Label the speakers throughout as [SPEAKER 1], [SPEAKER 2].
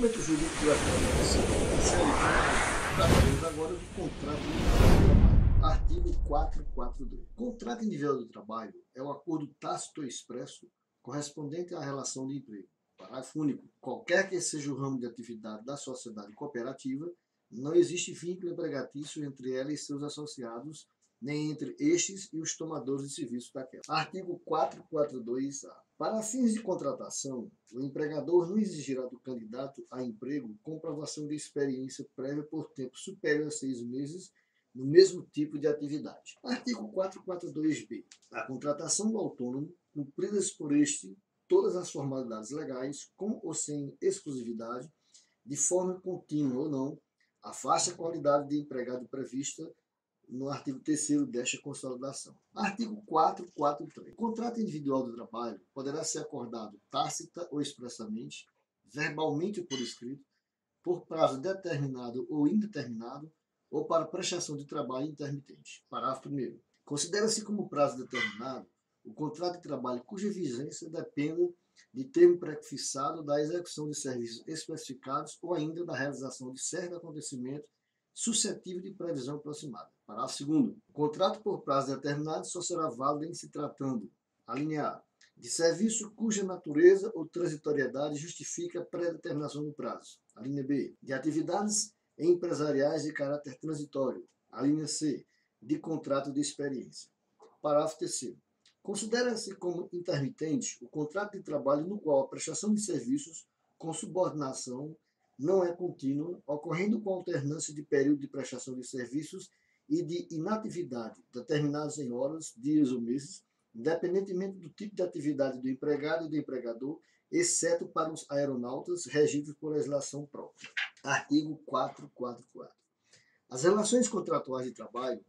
[SPEAKER 1] Documento jurídico da Trabalhamos agora do contrato individual do trabalho. Artigo 442. Contrato individual do trabalho é o acordo tácito ou expresso correspondente à relação de emprego. Parágrafo único. Qualquer que seja o ramo de atividade da sociedade cooperativa, não existe vínculo empregatício entre ela e seus associados, nem entre estes e os tomadores de serviço daquela. Artigo 442-A. Para fins de contratação, o empregador não exigirá do candidato a emprego comprovação de experiência prévia por tempo superior a 6 meses no mesmo tipo de atividade. Artigo 442-B. A contratação do autônomo, cumpridas por este todas as formalidades legais, com ou sem exclusividade, de forma contínua ou não, afasta a qualidade de empregado prevista no artigo 3º desta consolidação. Artigo 443. O contrato individual do trabalho poderá ser acordado tácita ou expressamente, verbalmente ou por escrito, por prazo determinado ou indeterminado, ou para prestação de trabalho intermitente. Parágrafo 1º. Considera-se como prazo determinado o contrato de trabalho cuja vigência dependa de termo prefixado da execução de serviços especificados ou ainda da realização de certo acontecimento suscetível de previsão aproximada. Parágrafo 2º. O contrato por prazo determinado só será válido em se tratando, a linha A, de serviço cuja natureza ou transitoriedade justifica a pré-determinação do prazo, a linha B, de atividades empresariais de caráter transitório, a linha C, de contrato de experiência. Parágrafo 3º. Considera-se como intermitente o contrato de trabalho no qual a prestação de serviços com subordinação não é contínua, ocorrendo com alternância de período de prestação de serviços e de inatividade, determinados em horas, dias ou meses, independentemente do tipo de atividade do empregado e do empregador, exceto para os aeronautas regidos por legislação própria. Artigo 444. As relações contratuais de trabalho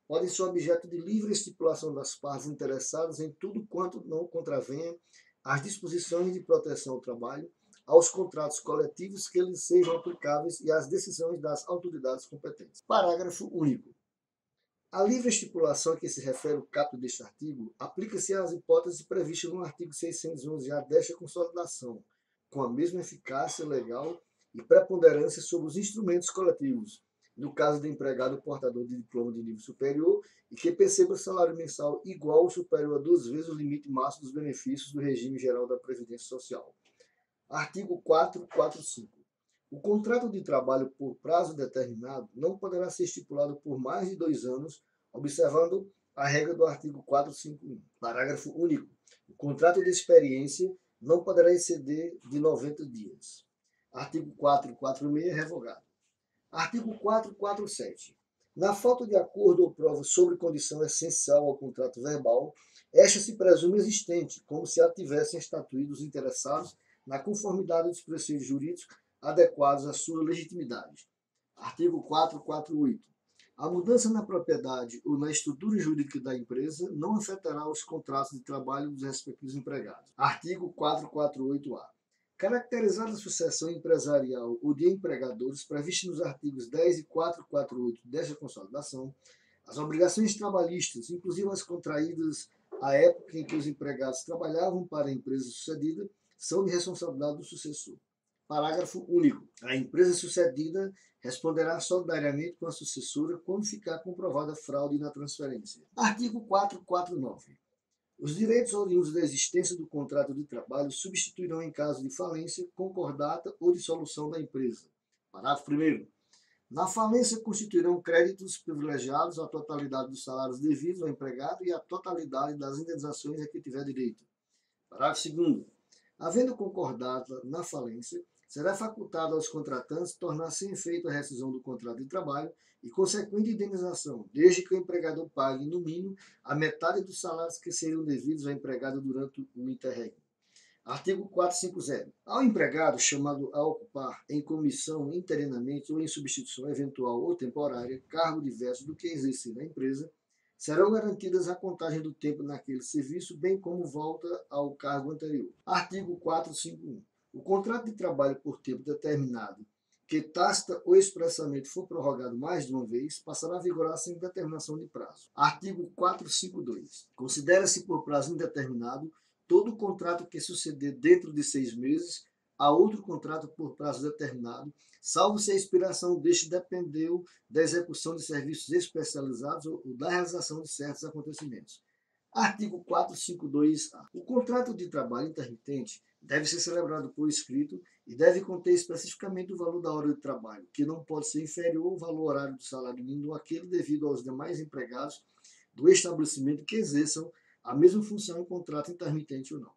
[SPEAKER 1] podem ser objeto de livre estipulação das partes interessadas em tudo quanto não contravenha às disposições de proteção ao trabalho, aos contratos coletivos que lhes sejam aplicáveis e às decisões das autoridades competentes. Parágrafo único. A livre estipulação a que se refere o caput deste artigo aplica-se às hipóteses previstas no artigo 611-A desta consolidação, com a mesma eficácia legal e preponderância sobre os instrumentos coletivos, no caso de empregado portador de diploma de nível superior e que perceba salário mensal igual ou superior a 2 vezes o limite máximo dos benefícios do regime geral da Previdência Social. Artigo 445. O contrato de trabalho por prazo determinado não poderá ser estipulado por mais de 2 anos, observando a regra do artigo 451. Parágrafo único. O contrato de experiência não poderá exceder de 90 dias. Artigo 446, revogado. Artigo 447. Na falta de acordo ou prova sobre condição essencial ao contrato verbal, esta se presume existente, como se a tivessem estatuído os interessados na conformidade dos preceitos jurídicos adequados à sua legitimidade. Artigo 448. A mudança na propriedade ou na estrutura jurídica da empresa não afetará os contratos de trabalho dos respectivos empregados. Artigo 448-A. Caracterizada a sucessão empresarial ou de empregadores prevista nos artigos 10 e 448 desta consolidação, as obrigações trabalhistas, inclusive as contraídas à época em que os empregados trabalhavam para a empresa sucedida, são de responsabilidade do sucessor. Parágrafo único. A empresa sucedida responderá solidariamente com a sucessora quando ficar comprovada fraude na transferência. Artigo 449. Os direitos oriundos da existência do contrato de trabalho substituirão em caso de falência, concordata ou dissolução da empresa. Parágrafo 1º. Na falência constituirão créditos privilegiados a totalidade dos salários devidos ao empregado e a totalidade das indenizações a que tiver direito. Parágrafo 2º. Havendo concordata na falência, será facultado aos contratantes tornar sem efeito a rescisão do contrato de trabalho e consequente indenização, desde que o empregador pague, no mínimo, a metade dos salários que seriam devidos ao empregado durante o interregno. Artigo 450. Ao empregado chamado a ocupar em comissão, interinamente ou em substituição eventual ou temporária, cargo diverso do que exercer na empresa, serão garantidas a contagem do tempo naquele serviço, bem como volta ao cargo anterior. Artigo 451. O contrato de trabalho por tempo determinado, que tácita ou expressamente for prorrogado mais de uma vez, passará a vigorar sem determinação de prazo. Artigo 452. Considera-se por prazo indeterminado todo contrato que suceder dentro de 6 meses, a outro contrato por prazo determinado, salvo se a expiração deste dependeu da execução de serviços especializados ou da realização de certos acontecimentos. Artigo 452-A. O contrato de trabalho intermitente deve ser celebrado por escrito e deve conter especificamente o valor da hora de trabalho, que não pode ser inferior ao valor horário do salário mínimo àquele devido aos demais empregados do estabelecimento que exerçam a mesma função em contrato intermitente ou não.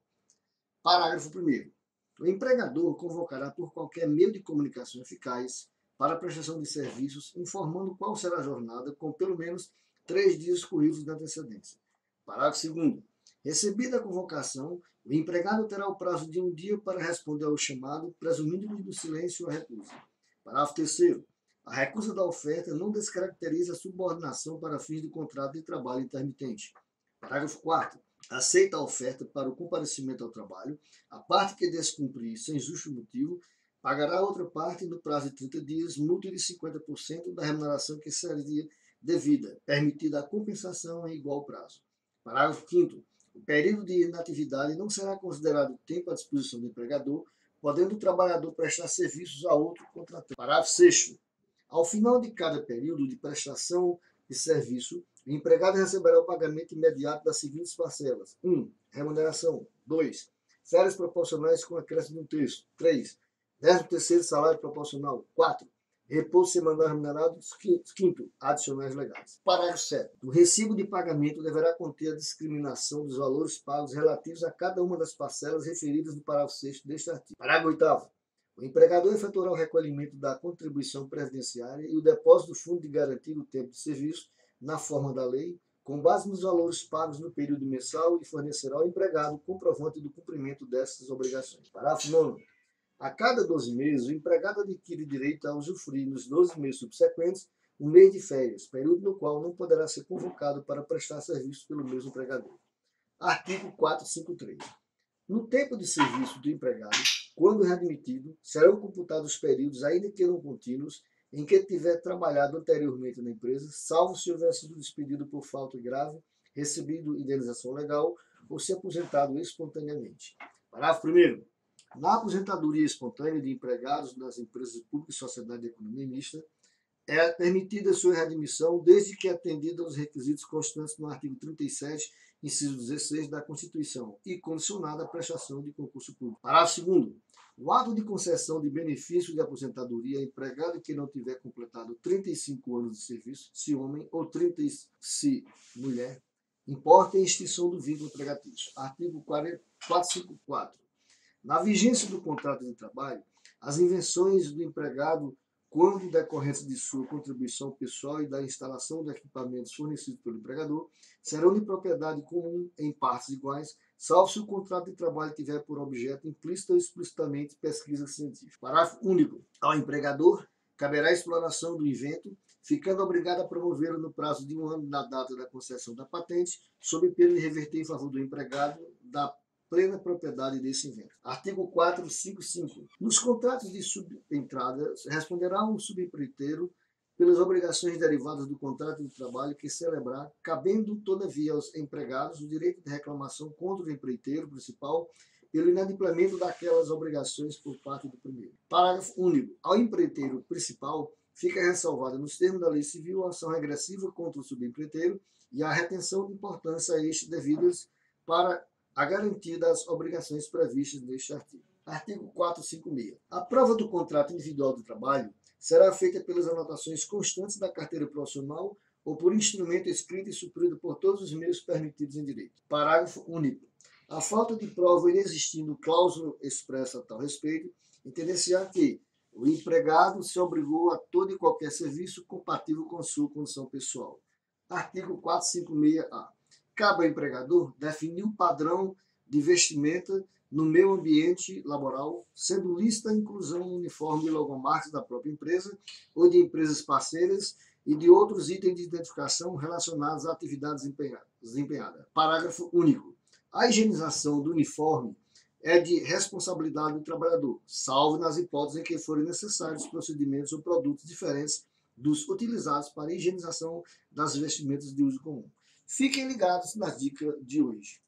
[SPEAKER 1] Parágrafo 1º. O empregador convocará por qualquer meio de comunicação eficaz para a prestação de serviços, informando qual será a jornada, com pelo menos 3 dias corridos de antecedência. Parágrafo 2º. Recebida a convocação, o empregado terá o prazo de 1 dia para responder ao chamado, presumindo do silêncio a recusa. Parágrafo 3º. A recusa da oferta não descaracteriza a subordinação para fins de contrato de trabalho intermitente. Parágrafo 4º. Aceita a oferta para o comparecimento ao trabalho, a parte que descumprir sem justo motivo pagará a outra parte no prazo de 30 dias multa de 50% da remuneração que seria devida, permitida a compensação em igual prazo. Parágrafo 5º. O período de inatividade não será considerado tempo à disposição do empregador, podendo o trabalhador prestar serviços a outro contratante. Parágrafo 6º. Ao final de cada período de prestação de serviço, o empregado receberá o pagamento imediato das seguintes parcelas: 1. Remuneração. 2. Férias proporcionais com acréscimo de 1/3. 3. 13º salário proporcional. 4. Repouso semanal remunerado. 5º, adicionais legais. Parágrafo 7º. O recibo de pagamento deverá conter a discriminação dos valores pagos relativos a cada uma das parcelas referidas no parágrafo 6º deste artigo. Parágrafo 8º. O empregador efetuará o recolhimento da contribuição previdenciária e o depósito do fundo de garantia do tempo de serviço na forma da lei, com base nos valores pagos no período mensal, e fornecerá ao empregado o comprovante do cumprimento dessas obrigações. Parágrafo 9º. A cada 12 meses, o empregado adquire direito a usufruir nos 12 meses subsequentes um mês de férias, período no qual não poderá ser convocado para prestar serviço pelo mesmo empregador. Artigo 453. No tempo de serviço do empregado, quando readmitido, serão computados os períodos, ainda que não contínuos, em que tiver trabalhado anteriormente na empresa, salvo se houver sido despedido por falta grave, recebido indenização legal ou se aposentado espontaneamente. Parágrafo 1º. Na aposentadoria espontânea de empregados das empresas públicas e sociedade de economia mista, é permitida sua readmissão desde que atendida aos requisitos constantes no artigo 37, inciso 16 da Constituição e condicionada à prestação de concurso público. Parágrafo 2º. O ato de concessão de benefício de aposentadoria a empregado que não tiver completado 35 anos de serviço, se homem, ou 30 se mulher, importa a extinção do vínculo empregatício. Artigo 454. Na vigência do contrato de trabalho, as invenções do empregado, quando decorrentes de sua contribuição pessoal e da instalação de equipamentos fornecidos pelo empregador, serão de propriedade comum em partes iguais, salvo se o contrato de trabalho tiver por objeto implícita ou explicitamente pesquisa científica. Parágrafo único. Ao empregador caberá a exploração do invento, ficando obrigado a promovê-lo no prazo de 1 ano da data da concessão da patente, sob pena de reverter em favor do empregado da plena propriedade desse invento. Artigo 455. Nos contratos de subentrada, responderá o subempreiteiro pelas obrigações derivadas do contrato de trabalho que celebrar, cabendo, todavia, aos empregados o direito de reclamação contra o empreiteiro principal pelo inadimplemento daquelas obrigações por parte do primeiro. Parágrafo único. Ao empreiteiro principal fica ressalvada nos termos da lei civil a ação regressiva contra o subempreiteiro e a retenção de importância a este devidas para a garantia das obrigações previstas neste artigo. Artigo 456. A prova do contrato individual de trabalho será feita pelas anotações constantes da carteira profissional ou por instrumento escrito e suprido por todos os meios permitidos em direito. Parágrafo único. A falta de prova inexistindo cláusula expressa a tal respeito, entender-se-á que o empregado se obrigou a todo e qualquer serviço compatível com sua condição pessoal. Artigo 456-A. Cabe ao empregador definir o padrão de vestimenta no meio ambiente laboral, sendo lícita a inclusão no uniforme de logomarcas da própria empresa ou de empresas parceiras e de outros itens de identificação relacionados à atividade desempenhada. Parágrafo único. A higienização do uniforme é de responsabilidade do trabalhador, salvo nas hipóteses em que forem necessários procedimentos ou produtos diferentes dos utilizados para a higienização das vestimentas de uso comum. Fiquem ligados nas dicas de hoje.